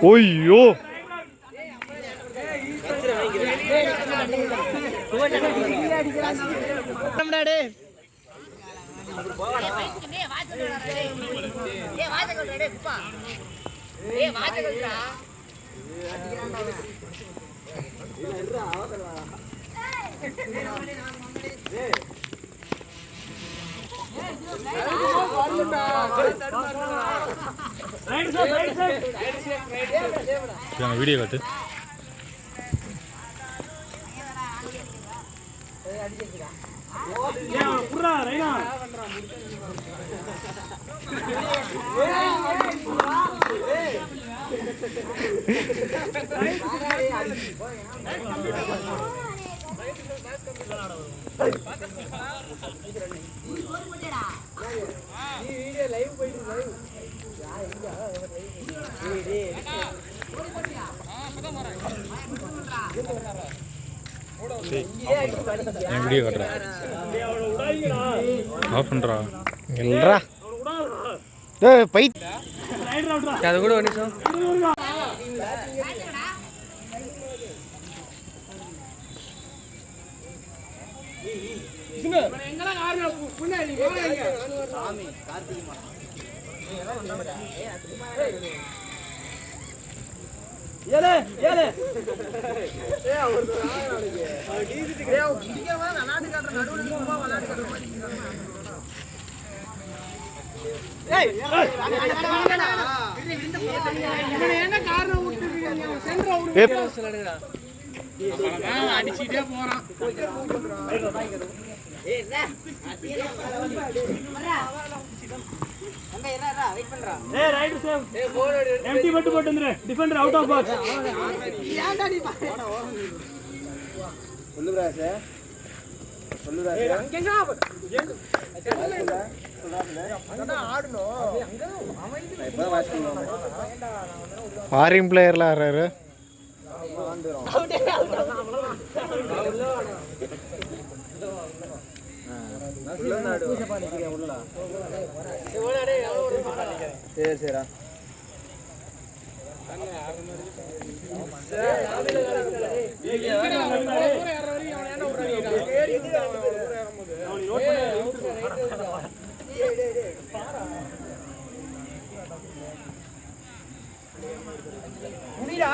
ஓய்யோ video காட்டு. Video காட்டுறா of பண்றா இல்லடா டேய் பை அது கூட ஒரு நிமிஷம் எங்கடா காரண புண்ணாடி போறாங்க சாமி கார்த்திகமா ஏலே ஏலே ஏய் ஒரு நாளைக்கு ஏய் குடிக்கவா விளையாட்டு காட்ற நடுவுல சும்மா விளையாட்டு காட்ற மாதிரி ஏய் என்ன காரணம் விட்டுறீங்க சென்டர் விடுங்க சொல்லுடா அவன் அடிச்சிட்டே போறான் ஏய் என்ன அங்க என்னடா வெயிட் பண்றா ஏய் ரைட் சேவ் ஏய் போல் எம்டி பட்டு போட்டுங்கற டிஃபெண்டர் அவுட் ஆஃப் பாக்ஸ் ஏன்டா நீ சொல்லுடா சார் சொல்லுடா ஏய் அங்கங்க அங்க ஆடணும் அங்க அமைதி இப்ப வாட்ச் பண்ணுவாங்க ஃபாரின் பிளேயர்ல ஆறாரு சரி சரிடா முடிடா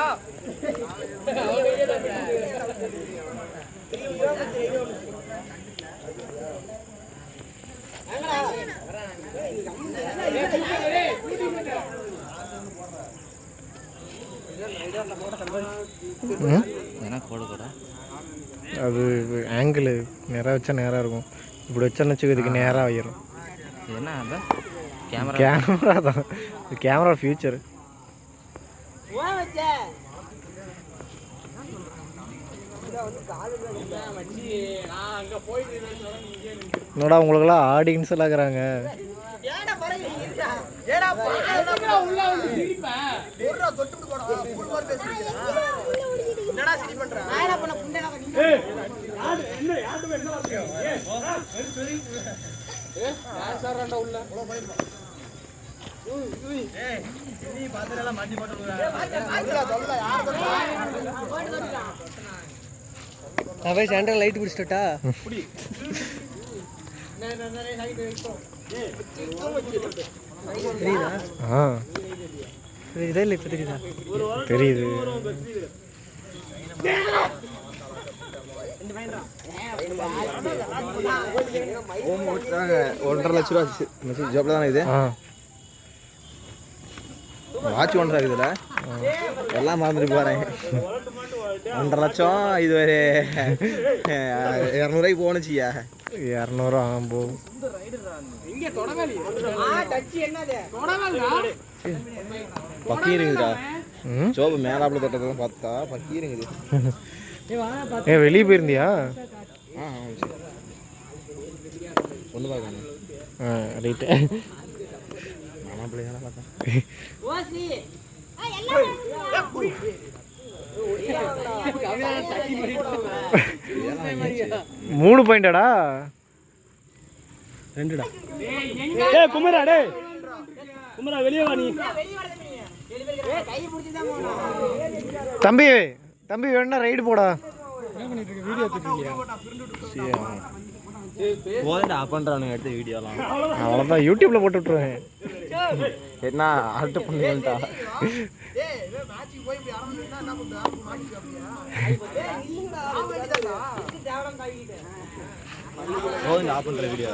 அது ஆங்கிள் நேராக வச்சா நேராக இருக்கும், இப்படி வச்சோன்னு வச்சுக்க இதுக்கு நேராக ஆகிரும். என்ன கேமரா தான், கேமரா ஃபியூச்சர். என்னடா உங்களுக்கெல்லாம் ஆடியன்ஸ் எல்லாம் இருக்கிறாங்க. சென்டர் லைட் பிடிச்சிட்டா இதே இல்லை, இப்போ தெரியுதா? தெரியுது. 1.5 லட்ச ரூபா மெசேஜ் ஜாப்ல தானே இது. வாட்ச் 1.5 இருக்குதுல்ல, எல்லாம் மறந்துட்டு போகிறேன். 1.5 லட்சம் இது ஒரு 200 போனுச்சியா? 200 போகும். பக்கீருங்கடா, சோப்பு மேலாப்புல தொட்டதான் பார்த்தா பக்கீருங்குது. வெளியே போயிருந்தியா? ஒன்று பார்க்கணும். ரைட்டு, நானும் பிள்ளைங்க பார்த்தேன். 3 பாயிண்டாடா 2டா. டேய் குமரா டேய் குமரா வெளிய வா நீ. தம்பி தம்பி வேணா ரைடு போடா. என்ன பண்ணிட்டு இருக்க? வீடியோ எடுத்துட்டு இருக்கியா? போதடா பண்றானுங்க எடுத்த வீடியோலாம். அவ்வளோதான் யூடியூப்ல போட்டு விட்டுருவேன். என்ன ஆல்ட் பண்ணிட்டா. போதடா பண்ற வீடியோ